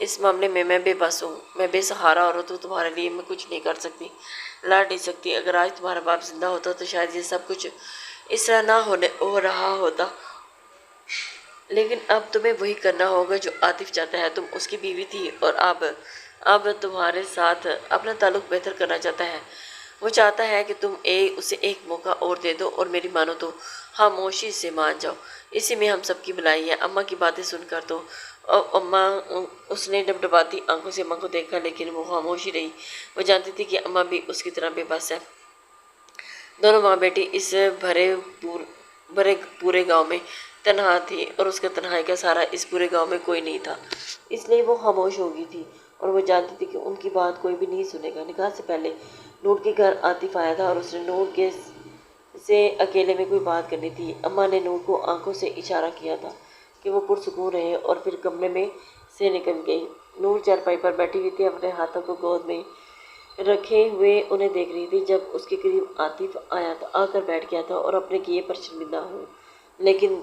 اس معاملے میں بے بس ہوں، میں بے سہارا عورت ہوں، تمہارے لیے میں کچھ نہیں کر سکتی، لڑ نہیں سکتی۔ اگر آج تمہارا باپ زندہ ہوتا تو شاید یہ سب کچھ اس طرح نہ ہو رہا ہوتا، لیکن اب تمہیں وہی کرنا ہوگا جو عاطف چاہتا ہے۔ تم اس کی بیوی تھی اور اب تمہارے ساتھ اپنا تعلق بہتر کرنا چاہتا ہے۔ وہ چاہتا ہے کہ تم اسے ایک موقع اور دے دو اور میری مانو تو خاموشی سے مان جاؤ، اسی میں ہم سب کی بھلائی ہے۔ اماں کی باتیں سن کر تو اماں، اس نے ڈبڈباتی آنکھوں سے اماں کو دیکھا، لیکن وہ خاموشی رہی۔ وہ جانتی تھی کہ اماں بھی اس کی طرح بے بس ہے۔ دونوں ماں بیٹی اس بھرے پورے گاؤں میں تنہا تھی اور اس کا تنہائی کا سہارا اس پورے گاؤں میں کوئی نہیں تھا، اس لیے وہ خاموش ہو گئی تھی اور وہ جانتی تھی کہ ان کی بات کوئی بھی نہیں سنے گا۔ نکاح سے پہلے نور کے گھر عاطف آیا تھا اور اس نے نور سے اکیلے میں کوئی بات کرنی تھی۔ اماں نے نور کو آنکھوں سے اشارہ کیا تھا کہ وہ پرسکون رہے اور پھر کمرے میں سے نکل گئی۔ نور چارپائی پر بیٹھی ہوئی تھی، اپنے ہاتھوں کو گود میں رکھے ہوئے انہیں دیکھ رہی تھی۔ جب اس کے قریب عاطف آ کر بیٹھ گیا تھا اور اپنے کیے پر شرمندہ ہوں، لیکن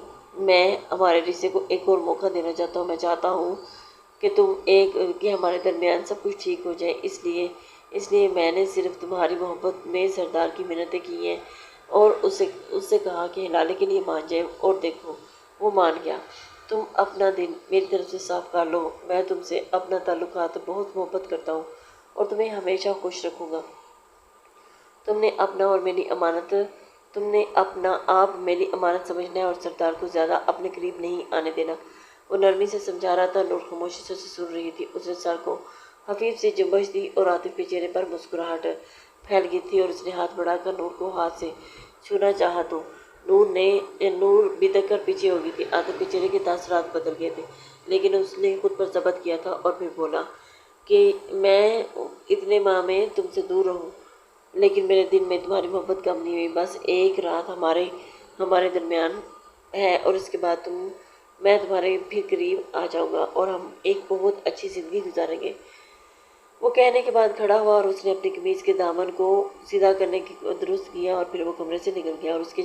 میں ہمارے رشتے کو ایک اور موقع دینا چاہتا ہوں۔ میں چاہتا ہوں کہ ہمارے درمیان سب کچھ ٹھیک ہو جائے، اس لیے میں نے صرف تمہاری محبت میں سردار کی منتیں کی ہیں اور اس سے کہا کہ ہلالے کے لیے مان جائے، اور دیکھو وہ مان گیا۔ تم اپنا دل میری طرف سے صاف کر لو، میں تم سے اپنا تعلقات بہت محبت کرتا ہوں اور تمہیں ہمیشہ خوش رکھوں گا۔ تم نے اپنا آپ میری امانت سمجھنا ہے اور سردار کو زیادہ اپنے قریب نہیں آنے دینا۔ وہ نرمی سے سمجھا رہا تھا، نور خاموشی سے اسے سن رہی تھی۔ اس نے سر کو خفیف سی جنبش دی اور عاطف کے چہرے پر مسکراہٹ پھیل گئی تھی اور اس نے ہاتھ بڑھا کر نور کو ہاتھ سے چھونا چاہا تو نور بدک کر پیچھے ہو گئی تھی۔ عاطف کے چہرے کے تاثرات بدل گئے تھے، لیکن اس نے خود پر ضبط کیا تھا اور پھر بولا کہ میں اتنے ماہ میں تم سے دور رہوں، لیکن میرے دل میں تمہاری محبت کم نہیں ہوئی۔ بس ایک رات ہمارے درمیان ہے اور اس کے بعد میں تمہارے پھر قریب آ جاؤں گا اور ہم ایک بہت اچھی زندگی گزاریں گے۔ وہ کہنے کے بعد کھڑا ہوا اور اس نے اپنی قمیض کے دامن کو سیدھا کرنے کی درست کیا اور پھر وہ کمرے سے نکل گیا۔ اور اس کے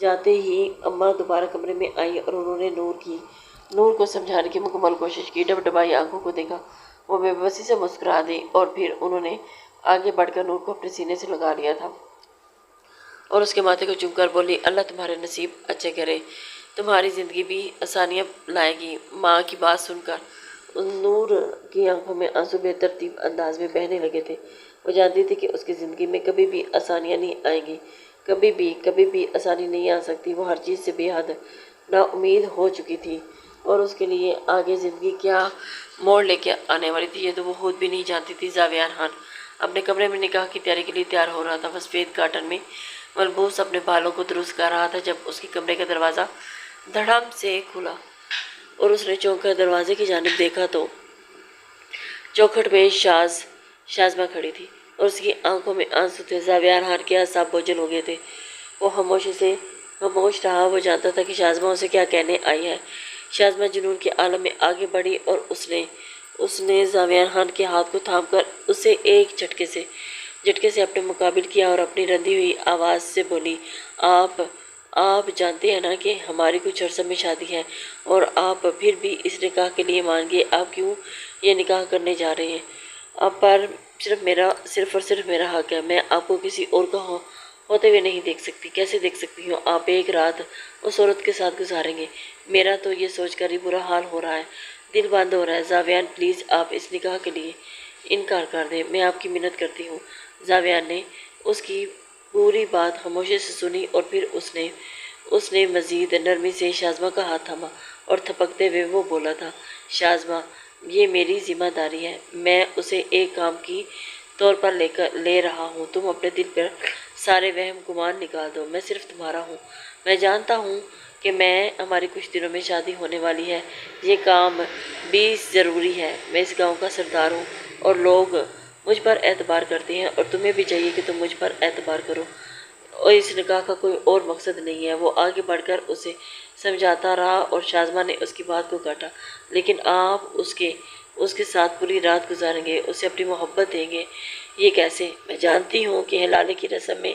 جاتے ہی اماں دوبارہ کمرے میں آئی اور انہوں نے نور کو سمجھانے کی مکمل کوشش کی۔ ڈبڈبائی آنکھوں کو دیکھا، وہ بے بسی سے مسکرا دی اور پھر انہوں نے آگے بڑھ کر نور کو اپنے سینے سے لگا لیا تھا اور اس کے ماتھے کو چوم کر بولی، اللہ تمہارے نصیب اچھے کرے، تمہاری زندگی بھی آسانیاں لائے گی۔ ماں کی بات سن کر نور کی آنکھوں میں آنسو بے ترتیب انداز میں بہنے لگے تھے۔ وہ جانتی تھی کہ اس کی زندگی میں کبھی بھی آسانیاں نہیں آئیں گی، کبھی بھی آسانی نہیں آ سکتی۔ وہ ہر چیز سے بے حد نا امید ہو چکی تھی اور اس کے لیے آگے زندگی کیا موڑ لے کے آنے والی تھی، یہ تو وہ خود بھی نہیں جانتی تھی۔ زاویار خان اپنے کمرے میں نکاح کی تیاری کے لیے تیار ہو رہا تھا۔ وہ سفید کاٹن میں ملبوس اپنے بالوں کو درست کر رہا تھا جب اس کے کمرے کا دروازہ دھڑام سے کھلا اور اس نے چونک کر دروازے کی جانب دیکھا تو چوکھٹ میں شازمہ کھڑی تھی اور اس کی آنکھوں میں آنسو تھے۔ زاویار خان کے اعصاب بوجھل ہو گئے تھے، وہ خاموش رہا۔ وہ جانتا تھا کہ شازمہ اسے کیا کہنے آئی ہے۔ شازمہ جنون کے عالم میں آگے بڑھی اور اس نے زاویار خان کے ہاتھ کو تھام کر اسے ایک جھٹکے سے اپنے مقابل کیا اور اپنی رندی ہوئی آواز سے بولی، آپ جانتے ہیں نا کہ ہماری کچھ عرصے میں شادی ہے اور آپ پھر بھی اس نکاح کے لیے مان گئے۔ آپ کیوں یہ نکاح کرنے جا رہے ہیں؟ آپ پر صرف اور صرف میرا حق ہے۔ میں آپ کو کسی اور کا ہوتے ہوئے نہیں دیکھ سکتی۔ کیسے دیکھ سکتی ہوں؟ آپ ایک رات اس عورت کے ساتھ گزاریں گے۔ میرا تو یہ سوچ کر ہی برا حال ہو رہا ہے، دل بند ہو رہا ہے۔ زاویار پلیز آپ اس نکاح کے لیے انکار کر دیں، میں آپ کی منت کرتی ہوں۔ زاویار نے اس کی پوری بات خاموشی سے سنی اور پھر اس نے مزید نرمی سے شازمہ کا ہاتھ تھاما اور تھپکتے ہوئے وہ بولا تھا، شازمہ یہ میری ذمہ داری ہے، میں اسے ایک کام کی طور پر لے رہا ہوں۔ تم اپنے دل پر سارے وہم گمان نکال دو، میں صرف تمہارا ہوں۔ میں جانتا ہوں کہ ہماری کچھ دنوں میں شادی ہونے والی ہے، یہ کام بھی ضروری ہے۔ میں اس گاؤں کا سردار ہوں اور لوگ مجھ پر اعتبار کرتے ہیں اور تمہیں بھی چاہیے کہ تم مجھ پر اعتبار کرو، اور اس نکاح کا کوئی اور مقصد نہیں ہے۔ وہ آگے بڑھ کر اسے سمجھاتا رہا اور شازمہ نے اس کی بات کو کاٹا، لیکن آپ اس کے ساتھ پوری رات گزاریں گے، اسے اپنی محبت دیں گے، یہ کیسے؟ میں جانتی ہوں کہ ہلالے کی رسم میں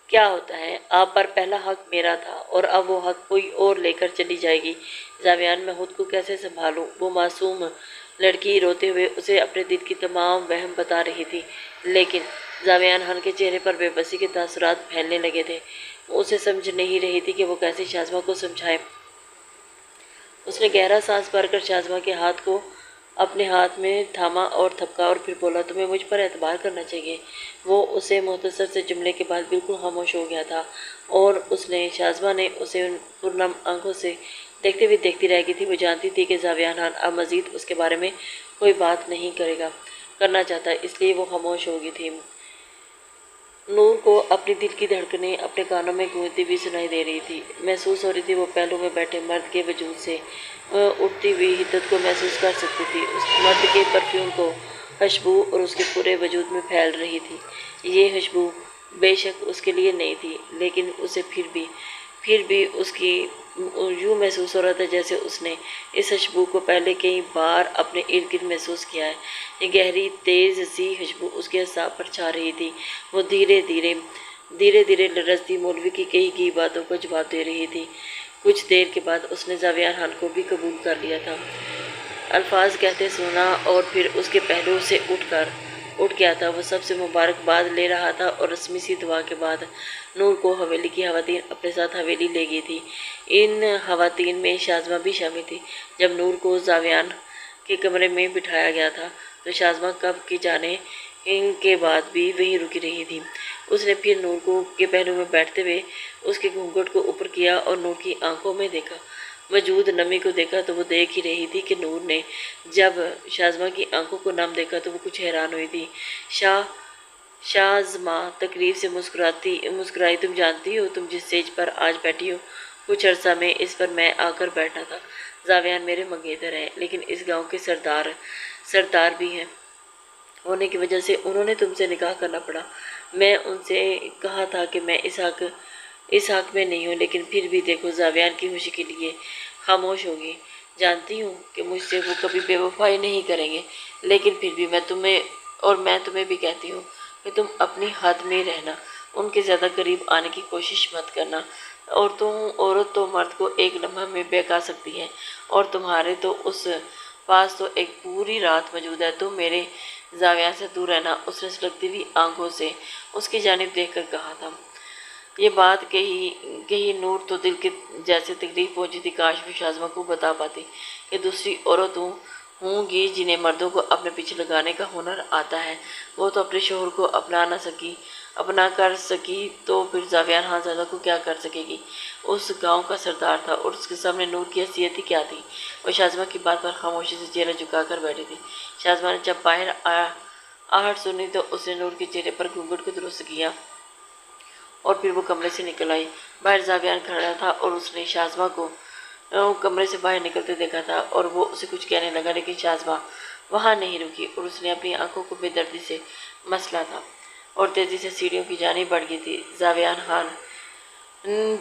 کیا ہوتا ہے؟ آپ پر پہلا حق میرا تھا اور اب وہ حق کوئی اور لے کر چلی جائے گی۔ زاویان میں خود کو کیسے سنبھالوں؟ وہ معصوم لڑکی روتے ہوئے اسے اپنے دل کی تمام وہم بتا رہی تھی، لیکن زاویان خان کے چہرے پر بے بسی کے تاثرات پھیلنے لگے تھے۔ وہ اسے سمجھ نہیں رہی تھی کہ وہ کیسے شازمہ کو سمجھائے۔ اس نے گہرا سانس بھر کر شازمہ کے ہاتھ کو اپنے ہاتھ میں تھاما اور تھپکا اور پھر بولا، تمہیں مجھ پر اعتبار کرنا چاہیے۔ وہ اسے مختصر سے جملے کے بعد بالکل خاموش ہو گیا تھا اور شازمہ نے اسے ان پرنم آنکھوں سے دیکھتے ہوئے دیکھتی رہ گئی تھی۔ وہ جانتی تھی کہ زاویان خان اب مزید اس کے بارے میں کوئی بات نہیں کرنا چاہتا، اس لیے وہ خاموش ہو گئی تھی۔ نور کو اپنی دل کی دھڑکنیں اپنے کانوں میں گونجتی ہوئی سنائی دے رہی تھی۔ محسوس ہو رہی تھی وہ پہلو میں بیٹھے مرد کے وجود سے اٹھتی ہوئی حدت کو محسوس کر سکتی تھی۔ اس مرد کے پرفیوم کو خوشبو اور اس کے پورے وجود میں پھیل رہی تھی۔ یہ خوشبو بے شک اس کے لیے نئی تھی، لیکن اسے پھر بھی اس کی یوں محسوس ہو رہا تھا جیسے اس نے اس خوشبو کو پہلے کئی بار اپنے ارد گرد محسوس کیا ہے۔ یہ گہری تیز سی خوشبو اس کے اعصاب پر چھا رہی تھی۔ وہ دھیرے دھیرے لرزتی مولوی کی کہی گئی باتوں کو جواب دے رہی تھی۔ کچھ دیر کے بعد اس نے زاویان خان کو بھی قبول کر لیا تھا۔ الفاظ کہتے سنا اور پھر اس کے پہلو سے اٹھ گیا تھا۔ وہ سب سے مبارکباد لے رہا تھا اور رسمی سی دعا کے بعد نور کو حویلی کی خواتین اپنے ساتھ حویلی لے گئی تھی۔ ان خواتین میں شازمہ بھی شامل تھی۔ جب نور کو زاویان کے کمرے میں بٹھایا گیا تھا تو شازمہ کب کی جانے کے بعد بھی وہیں رکی رہی تھی۔ اس نے پھر نور کے پہلو میں بیٹھتے ہوئے اس کے گھونگھٹ کو اوپر کیا اور نور کی آنکھوں میں دیکھا۔ موجود نمی کو دیکھا تو وہ دیکھ ہی رہی تھی کہ نور نے جب شازمہ کی آنکھوں کو نم دیکھا تو وہ کچھ حیران ہوئی تھی۔ شازمہ تقریب سے مسکرائی، تم جانتی ہو تم جس سٹیج پر آج بیٹھی ہو، کچھ عرصہ میں اس پر میں آ کر بیٹھا تھا۔ زاویان میرے منگیتر ہیں، لیکن اس گاؤں کے سردار بھی ہیں ہونے کی وجہ سے انہوں نے تم سے نکاح کرنا پڑا۔ میں ان سے کہا تھا کہ میں اس حق میں نہیں ہوں، لیکن پھر بھی دیکھو، زاویان کی خوشی کے لیے خاموش ہوگی۔ جانتی ہوں کہ مجھ سے وہ کبھی بے وفائی نہیں کریں گے، لیکن پھر بھی میں تمہیں بھی کہتی ہوں کہ تم اپنی حد میں رہنا، ان کے زیادہ قریب آنے کی کوشش مت کرنا۔ عورت تو مرد کو ایک لمحہ میں بہکا سکتی ہے اور تمہارے تو اس پاس تو ایک پوری رات موجود ہے۔ تم میرے زاویان سے دور رہنا، اس نے سلگتی ہوئی آنکھوں سے اس کی جانب دیکھ کر کہا تھا۔ یہ بات کہی نور تو دل کے جیسے تکلیف پہنچی تھی۔ کاش وہ شازمہ کو بتا پاتی کہ دوسری عورتوں ہوں گی جنہیں مردوں کو اپنے پیچھے لگانے کا ہنر آتا ہے، وہ تو اپنے شوہر کو اپنا کر سکی تو پھر زاویان خانزادہ کو کیا کر سکے گی؟ اس گاؤں کا سردار تھا اور اس کے سامنے نور کی حیثیت ہی کیا تھی؟ وہ شازمہ کی بات پر خاموشی سے چہرہ جھکا کر بیٹھی تھی۔ شازمہ نے جب باہر آہٹ سنی تو اس نے نور کے چہرے پر گھونگھٹ کو درست کیا اور پھر وہ کمرے سے نکل آئی۔ باہر زاویان کھڑا تھا اور اس نے شازمہ کو کمرے سے باہر نکلتے دیکھا تھا اور وہ اسے کچھ کہنے لگا، لیکن شازمہ وہاں نہیں رکی اور اس نے اپنی آنکھوں کو بے دردی سے مسلا تھا اور تیزی سے سیڑھیوں کی جانب بڑھ گئی تھی۔ زاویان خان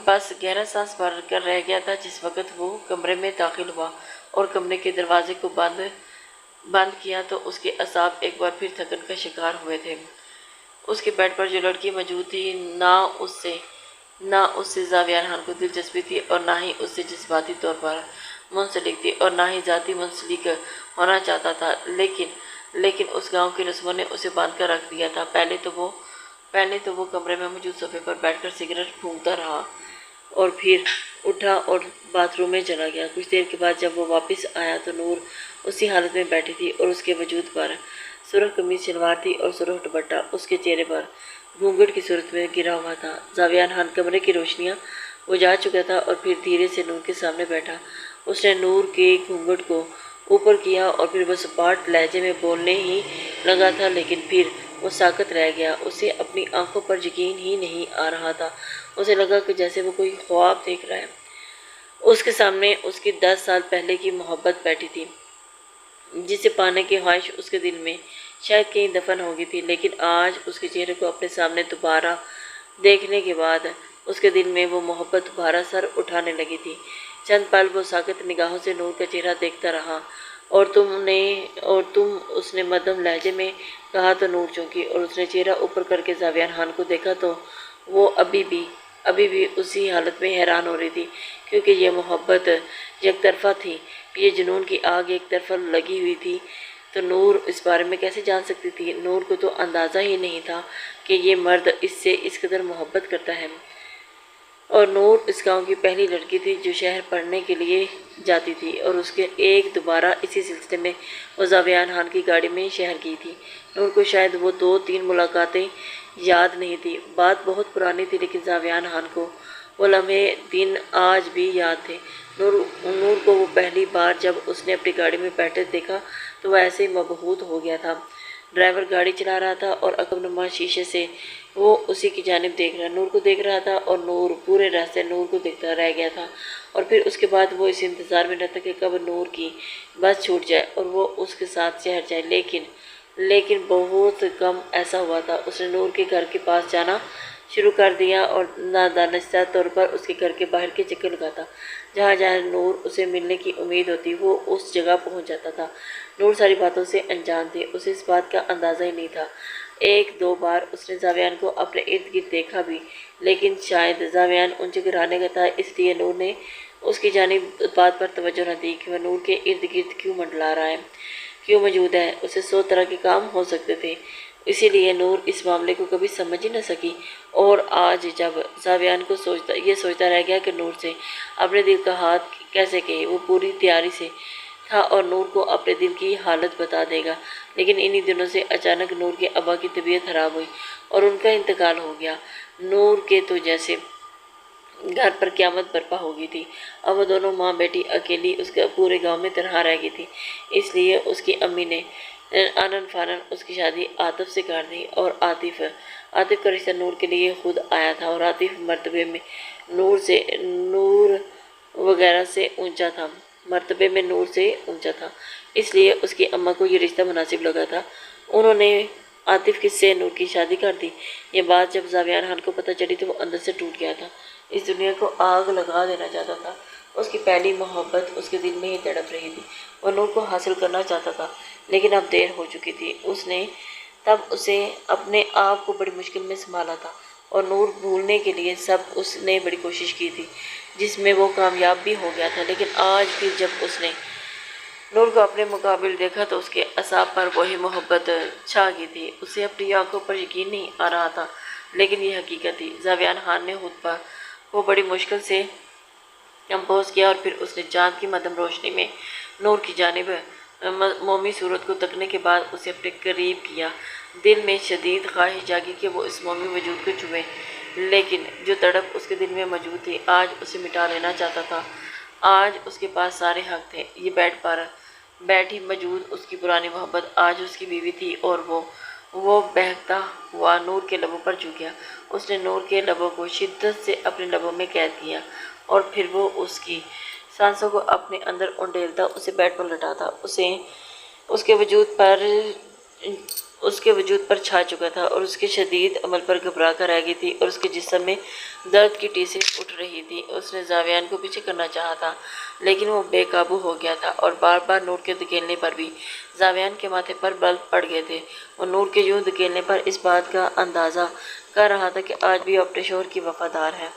بس گہرا سانس بھر کر رہ گیا تھا جس وقت وہ کمرے میں داخل ہوا اور کمرے کے دروازے کو بند کیا تو اس کے اعصاب ایک بار پھر تھکن کا شکار ہوئے تھے۔ اس کے بیڈ پر جو لڑکی موجود تھی نہ اس سے زاویان خان کو دلچسپی تھی اور نہ ہی اس سے جذباتی طور پر منسلک تھی اور نہ ہی ذاتی منسلک ہونا چاہتا تھا، لیکن اس گاؤں کی رسموں نے اسے باندھ کر رکھ دیا تھا۔ پہلے تو وہ کمرے میں موجود صوفے پر بیٹھ کر سگریٹ پھونکتا رہا اور پھر اٹھا اور باتھ روم میں چلا گیا۔ کچھ دیر کے بعد جب وہ واپس آیا تو نور اسی حالت میں بیٹھی تھی اور اس کے وجود پر سرخ قمیض شلوار تھی اور سرخ دوپٹہ اس کے چہرے پر گھونگھٹ کی صورت میں گرا ہوا تھا۔ زاویان خان کمرے کی روشنیاں بجھا چکا تھا اور پھر دھیرے سے نور کے سامنے بیٹھا۔ اس نے نور کے گھونگھٹ کو اوپر کیا اور پھر وہ سپاٹ لہجے میں بولنے ہی لگا تھا، لیکن پھر وہ ساکت رہ گیا۔ اسے اپنی آنکھوں پر یقین ہی نہیں آ رہا تھا۔ اسے لگا کہ جیسے وہ کوئی خواب دیکھ رہا ہے۔ اس کے سامنے اس کی 10 سال پہلے کی محبت بیٹھی تھی، جسے پانے کی خواہش اس کے دل میں شاید کہیں دفن ہو گئی تھی، لیکن آج اس کے چہرے کو اپنے سامنے دوبارہ دیکھنے کے بعد اس کے دل میں وہ محبت دوبارہ سر اٹھانے لگی تھی۔ چند پل وہ ساکت نگاہوں سے نور کا چہرہ دیکھتا رہا اور اس نے مدھم لہجے میں کہا تو نور چونکی اور اس نے چہرہ اوپر کر کے زاویان خان کو دیکھا تو وہ ابھی بھی اسی حالت میں حیران ہو رہی تھی، کیونکہ یہ محبت یک طرفہ تھی، یہ جنون کی آگ ایک طرفہ لگی ہوئی تھی تو نور اس بارے میں کیسے جان سکتی تھی؟ نور کو تو اندازہ ہی نہیں تھا کہ یہ مرد اس سے اس قدر محبت کرتا ہے۔ اور نور اس گاؤں کی پہلی لڑکی تھی جو شہر پڑھنے کے لیے جاتی تھی، اور اس کے ایک دوبارہ اسی سلسلے میں وہ زاویان خان کی گاڑی میں شہر گئی تھی۔ نور کو شاید وہ 2-3 ملاقاتیں یاد نہیں تھی، بات بہت پرانی تھی، لیکن زاویان خان کو وہ لمحے دن آج بھی یاد تھے۔ نور کو وہ پہلی بار جب اس نے اپنی گاڑی میں بیٹھے دیکھا تو وہ ایسے ہی مبہوت ہو گیا تھا۔ ڈرائیور گاڑی چلا رہا تھا اور عقب نما شیشے سے وہ اسی کی جانب نور کو دیکھ رہا تھا، اور نور پورے راستے نور کو دیکھتا رہ گیا تھا، اور پھر اس کے بعد وہ اس انتظار میں رہتا کہ کب نور کی بس چھوٹ جائے اور وہ اس کے ساتھ شہر جائے، لیکن بہت کم ایسا ہوا تھا۔ اس نے نور کے گھر کے پاس جانا شروع کر دیا اور نادانستہ طور پر اس کے گھر کے باہر کے چکر لگاتا۔ جہاں جہاں نور اسے ملنے کی امید ہوتی وہ اس جگہ پہنچ جاتا تھا۔ نور ساری باتوں سے انجان تھی، اسے اس بات کا اندازہ ہی نہیں تھا۔ 1-2 بار اس نے زاویان کو اپنے ارد گرد دیکھا بھی، لیکن شاید زاویان ان جگہ آنے کا تھا، اس لیے نور نے اس کی جانب بات پر توجہ نہ دی کہ وہ نور کے ارد گرد کیوں منڈلا رہا ہے، کیوں موجود ہے۔ اسے 100 طرح کے کام ہو سکتے تھے، اسی لیے نور اس معاملے کو کبھی سمجھ ہی نہ سکی، اور آج جب زاویان کو یہ سوچتا رہ گیا کہ نور سے اپنے دل کا ہاتھ کیسے کہے، وہ پوری تیاری سے تھا اور نور کو اپنے دل کی حالت بتا دے گا، لیکن انہی دنوں سے اچانک نور کے ابا کی طبیعت خراب ہوئی اور ان کا انتقال ہو گیا۔ نور کے تو جیسے گھر پر قیامت برپا ہو گئی تھی۔ اب وہ دونوں ماں بیٹی اکیلی اس کے پورے گاؤں میں تنہا رہ گئی تھی، اس لیے اس کی امی نے آنن فانن اس کی شادی عاطف سے کر دی، اور عاطف کا رشتہ نور کے لیے خود آیا تھا، اور عاطف مرتبے میں نور وغیرہ سے اونچا تھا، اس لیے اس کی اماں کو یہ رشتہ مناسب لگا تھا۔ انہوں نے عاطف سے نور کی شادی کر دی۔ یہ بات جب زاویان خان کو پتہ چلی تو وہ اندر سے ٹوٹ گیا تھا، اس دنیا کو آگ لگا دینا چاہتا تھا۔ اس کی پہلی محبت اس کے دل میں ہی تڑپ رہی تھی، وہ نور کو حاصل کرنا چاہتا تھا، لیکن اب دیر ہو چکی تھی۔ اس نے تب اسے اپنے آپ کو بڑی مشکل میں سنبھالا تھا، اور نور بھولنے کے لیے اس نے بڑی کوشش کی تھی، جس میں وہ کامیاب بھی ہو گیا تھا، لیکن آج پھر جب اس نے نور کو اپنے مقابل دیکھا تو اس کے اعصاب پر وہی محبت چھا گئی تھی۔ اسے اپنی آنکھوں پر یقین نہیں آ رہا تھا، لیکن یہ حقیقت تھی۔ زاویان خان نے خطبہ کو بڑی مشکل سے کمپوز کیا، اور پھر اس نے چاند کی مدھم روشنی میں نور کی جانب مومی صورت کو تکنے کے بعد اسے اپنے قریب کیا۔ دل میں شدید خواہش جاگی کہ وہ اس مومی وجود کو چھوئے، لیکن جو تڑپ اس کے دل میں موجود تھی آج اسے مٹا لینا چاہتا تھا۔ آج اس کے پاس سارے حق تھے۔ یہ بیڈ پر بیٹھی موجود اس کی پرانی محبت آج اس کی بیوی تھی، اور وہ بہکتا ہوا نور کے لبوں پر جھک گیا۔ اس نے نور کے لبوں کو شدت سے اپنے لبوں میں قید کیا، اور پھر وہ اس کی سانسوں کو اپنے اندر انڈیلتا اسے بیڈ پر لٹاتا، اس کے وجود پر چھا چکا تھا، اور اس کے شدید عمل پر گھبرا کر رہ گئی تھی، اور اس کے جسم میں درد کی ٹیسیں اٹھ رہی تھی۔ اس نے زاویان کو پیچھے کرنا چاہا تھا، لیکن وہ بے قابو ہو گیا تھا، اور بار بار نور کے دھکیلنے پر بھی زاویان کے ماتھے پر بل پڑ گئے تھے۔ وہ نور کے یوں دھکیلنے پر اس بات کا اندازہ کر رہا تھا کہ آج بھی اپنے شوہر کی وفادار ہے۔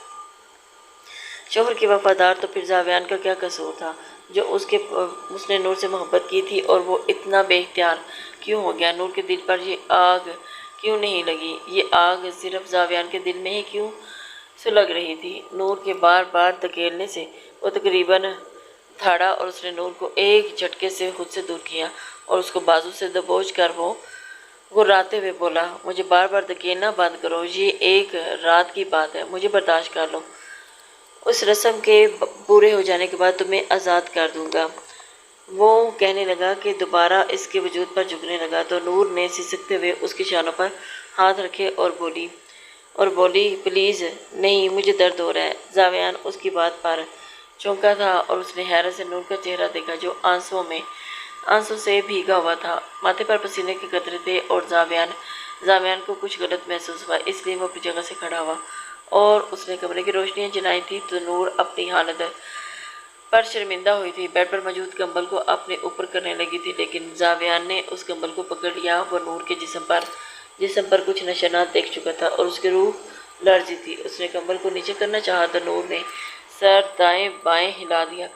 شوہر کی وفادار تو پھر زاویان کا کیا قصور تھا جو اس نے نور سے محبت کی تھی، اور وہ اتنا بے اختیار کیوں ہو گیا؟ نور کے دل پر یہ آگ کیوں نہیں لگی؟ یہ آگ صرف زاویان کے دل میں ہی کیوں سلگ رہی تھی؟ نور کے بار بار دھکیلنے سے وہ تقریباً تھاڑا، اور اس نے نور کو ایک جھٹکے سے خود سے دور کیا، اور اس کو بازو سے دبوچ کر وہ گراتے ہوئے بولا، مجھے بار بار دھکیلنا بند کرو، یہ ایک رات کی بات ہے، مجھے برداشت کر لو، اس رسم کے پورے ہو جانے کے بعد تمہیں آزاد کر دوں گا۔ وہ کہنے لگا کہ دوبارہ اس کے وجود پر جھکنے لگا تو نور نے سسکتے ہوئے اس کی شانوں پر ہاتھ رکھے اور بولی پلیز نہیں، مجھے درد ہو رہا ہے۔ زاویان اس کی بات پر چونکا تھا، اور اس نے حیرت سے نور کا چہرہ دیکھا جو آنسوں سے بھیگا ہوا تھا، ماتھے پر پسینے کے قطرے تھے، اور زاویان کو کچھ غلط محسوس ہوا، اس لیے وہ اپنی جگہ سے کھڑا ہوا، اور اس نے کمرے کی روشنیاں جلائی تھی تو نور اپنی حالت پر شرمندہ ہوئی تھی، بیڈ پر موجود کمبل کو اپنے اوپر کرنے لگی تھی، لیکن زاویان نے اس کمبل کو پکڑ لیا۔ وہ نور کے جسم پر کچھ نشانات دیکھ چکا تھا، اور اس کی روح لرزی تھی۔ اس نے کمبل کو نیچے کرنا چاہا تو نور نے سر دائیں بائیں ہلا دیا۔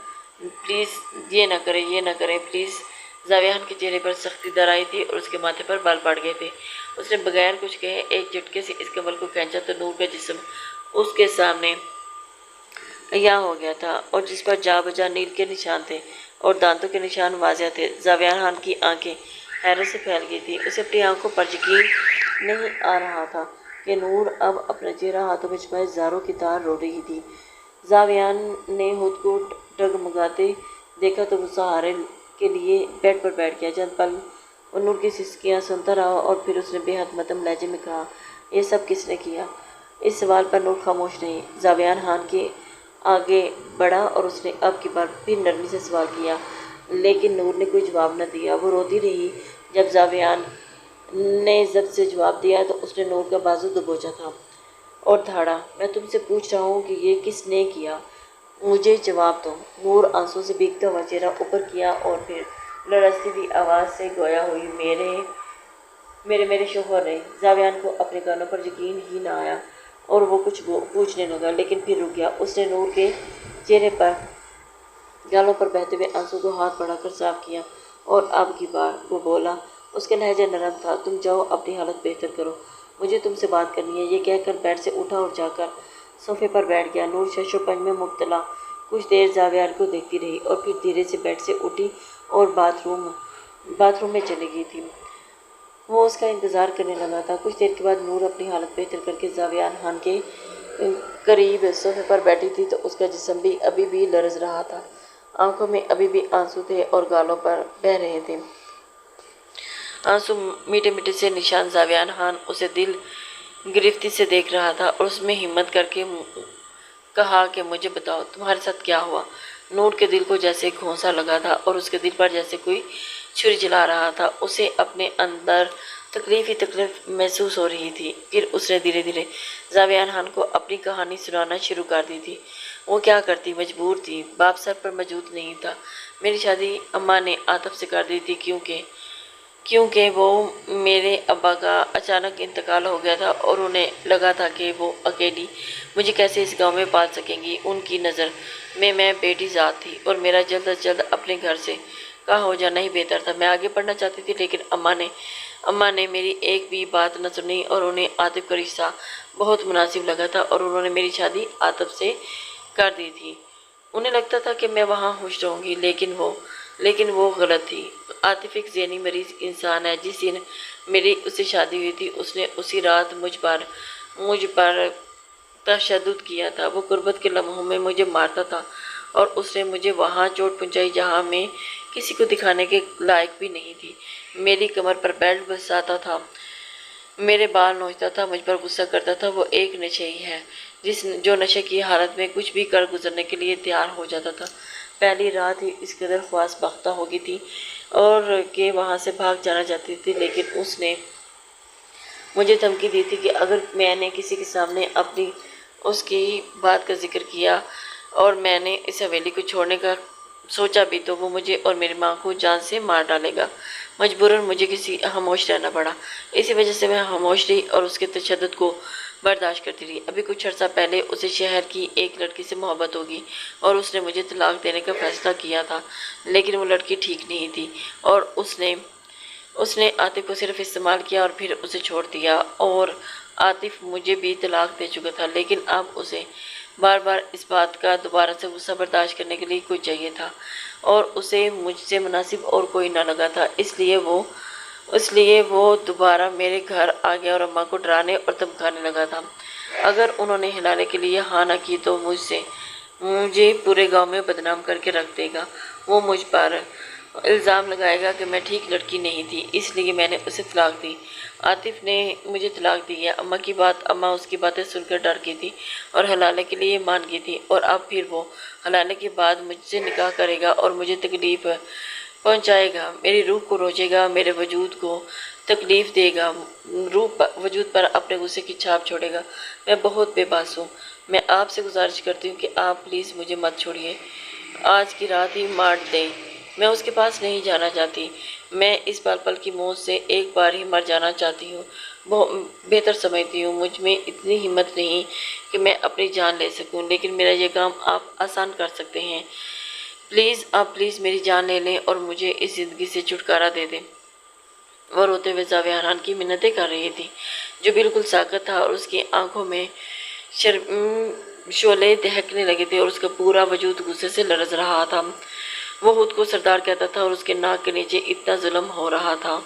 پلیز یہ نہ کریں، یہ نہ کریں پلیز۔ زاویان کے چہرے پر سختی در آئی تھی اور اس کے ماتھے پر بال پڑ گئے تھے۔ اس نے بغیر کچھ کہے ایک جھٹکے سے اس کمبل کو کھینچا تو نور کا جسم اس کے سامنے عیاں ہو گیا تھا اور جس پر جا بجا نیل کے نشان تھے اور دانتوں کے نشان واضح تھے۔ زاویان خان کی آنکھیں حیرت سے پھیل گئی تھی۔ اسے اپنی آنکھوں پر یقین نہیں آ رہا تھا کہ نور اب اپنا چہرہ ہاتھوں میں چھپائے زاروں کی طرح رو رہی تھی۔ زاویان نے خود کو ڈگمگاتے دیکھا تو وہ سہارے کے لیے بیڈ پر بیٹھ گیا۔ چند پل وہ نور کی سسکیاں سنتا رہا اور پھر اس نے بے حد مدھم لہجے میں کہا، یہ سب کس نے کیا؟ اس سوال پر نور خاموش نہیں، زاویان خان کے آگے بڑھا اور اس نے اب کی بار پھر نرمی سے سوال کیا، لیکن نور نے کوئی جواب نہ دیا۔ وہ روتی رہی۔ جب زاویان نے ضبط سے جواب دیا تو اس نے نور کا بازو دبوچا تھا اور دھاڑا، میں تم سے پوچھ رہا ہوں کہ یہ کس نے کیا؟ مجھے جواب دو۔ نور آنسوں سے بھیگتا ہوا چہرہ اوپر کیا اور پھر لرزتی ہوئی آواز سے گویا ہوئی، میرے شوہر نے۔ زاویان کو اپنے کانوں پر یقین ہی نہ آیا اور وہ کچھ پوچھنے لگا لیکن پھر رک گیا۔ اس نے نور کے چہرے پر گالوں پر بہتے ہوئے آنسوں کو ہاتھ بڑھا کر صاف کیا اور اب کی بار وہ بولا۔ اس کا لہجہ نرم تھا، تم جاؤ اپنی حالت بہتر کرو، مجھے تم سے بات کرنی ہے۔ یہ کہہ کر بیڈ سے اٹھا اور جا کر صوفے پر بیٹھ گیا۔ نور شش و پنج میں مبتلا کچھ دیر زاویان کو دیکھتی رہی اور پھر دھیرے سے بیڈ سے اٹھی اور باتھ روم میں چلی گئی تھی۔ وہ اس کا انتظار کرنے لگا تھا۔ کچھ دیر کے بعد نور اپنی حالت بہتر کر کے زاویان خان کے قریب صوفے پر بیٹھی تھی تو اس کا جسم بھی ابھی بھی لرز رہا تھا، آنکھوں میں ابھی بھی آنسو تھے اور گالوں پر بہہ رہے تھے آنسو میٹھے میٹھے سے نشان۔ زاویان خان اسے دل گرفتی سے دیکھ رہا تھا اور اس میں ہمت کر کے کہا کہ مجھے بتاؤ تمہارے ساتھ کیا ہوا؟ نور کے دل کو جیسے گھونسا لگا تھا اور اس کے دل پر جیسے کوئی چھری چلا رہا تھا۔ اسے اپنے اندر تکلیف ہی تکلیف محسوس ہو رہی تھی۔ پھر اس نے دھیرے دھیرے زاویان خان کو اپنی کہانی سنانا شروع کر دی تھی۔ وہ کیا کرتی، مجبور تھی، باپ سر پر موجود نہیں تھا۔ میری شادی اماں نے عاطف سے کر دی تھی کیونکہ وہ میرے ابا کا اچانک انتقال ہو گیا تھا اور انہیں لگا تھا کہ وہ اکیلی مجھے کیسے اس گاؤں میں پال سکیں گی۔ ان کی نظر میں بیٹی ذات تھی اور میرا جلد از جلد اپنے گھر سے کا ہو جانا ہی بہتر تھا۔ میں آگے پڑھنا چاہتی تھی لیکن اماں نے میری ایک بھی بات نہ سنی اور انہیں عاطف کا رشتہ بہت مناسب لگا تھا اور انہوں نے میری شادی عاطف سے کر دی تھی۔ انہیں لگتا تھا کہ میں وہاں خوش رہوں گی لیکن وہ غلط تھی۔ عاطف ایک ذہنی مریض انسان ہے۔ جس دن میری اس سے شادی ہوئی تھی اس نے اسی رات مجھ پر تشدد کیا تھا۔ وہ غربت کے لمحوں میں مجھے مارتا تھا اور اس نے مجھے وہاں چوٹ پہنچائی جہاں میں کسی کو دکھانے کے لائق بھی نہیں تھی۔ میری کمر پر بیلٹ بساتا تھا، میرے بال نوچتا تھا، مجھ پر غصہ کرتا تھا۔ وہ ایک نشئی ہے جو نشے کی حالت میں کچھ بھی کر گزرنے کے لیے تیار ہو جاتا تھا۔ پہلی رات ہی اس قدر خواص باختہ ہو گئی تھی اور کہ وہاں سے بھاگ جانا چاہتی تھی، لیکن اس نے مجھے دھمکی دی تھی کہ اگر میں نے کسی کے سامنے اس کی بات کا ذکر کیا اور میں نے اس حویلی کو چھوڑنے کا سوچا بھی تو وہ مجھے اور میری ماں کو جان سے مار ڈالے گا۔ مجبوراً مجھے خاموش رہنا پڑا۔ اسی وجہ سے میں خاموش رہی اور اس کے تشدد کو برداشت کرتی رہی۔ ابھی کچھ عرصہ پہلے اسے شہر کی ایک لڑکی سے محبت ہوگی اور اس نے مجھے طلاق دینے کا فیصلہ کیا تھا، لیکن وہ لڑکی ٹھیک نہیں تھی اور اس نے عاطف کو صرف استعمال کیا اور پھر اسے چھوڑ دیا۔ اور عاطف مجھے بھی طلاق دے چکا تھا، لیکن اب اسے بار بار اس بات کا دوبارہ سے غصہ برداشت کرنے کے لیے کوئی چاہیے تھا اور اسے مجھ سے مناسب اور کوئی نہ لگا تھا۔ اس لیے وہ دوبارہ میرے گھر آ گیا اور اماں کو ڈرانے اور دھمکانے لگا تھا۔ اگر انہوں نے ہلانے کے لیے ہاں نہ کی تو مجھے پورے گاؤں میں بدنام کر کے رکھ دے گا۔ وہ مجھ پر الزام لگائے گا کہ میں ٹھیک لڑکی نہیں تھی، اس لیے میں نے اسے طلاق دی۔ عاطف نے مجھے طلاق دی ہے۔ اماں اس کی باتیں سن کر ڈر گئی تھی اور ہلانے کے لیے مان گئی تھی، اور اب پھر وہ ہلانے کے بعد مجھ سے نکاح کرے گا اور مجھے تکلیف پہنچائے گا، میری روح کو روچے گا، میرے وجود کو تکلیف دے گا، وجود پر اپنے غصے کی چھاپ چھوڑے گا۔ میں بہت بے بس ہوں۔ میں آپ سے گزارش کرتی ہوں کہ آپ پلیز مجھے مت چھوڑیے، آج کی رات ہی مار دیں۔ میں اس کے پاس نہیں جانا چاہتی، میں اس پل پل کی موت سے ایک بار ہی مر جانا چاہتی ہوں۔ بہتر سمجھتی ہوں۔ مجھ میں اتنی ہمت نہیں کہ میں اپنی جان لے سکوں، لیکن میرا یہ کام آپ آسان کر سکتے ہیں۔ آپ پلیز میری جان لے لیں اور مجھے اس زندگی سے چھٹکارا دے دیں۔ وہ روتے ہوئے زاویہ حران کی منتیں کر رہی تھی، جو بالکل ساکت تھا، اور اس کی آنکھوں میں شعلے دہکنے لگے تھے اور اس کا پورا وجود غصے سے لرز رہا تھا۔ وہ خود کو سردار کہتا تھا اور اس کے ناک کے نیچے اتنا ظلم ہو رہا تھا۔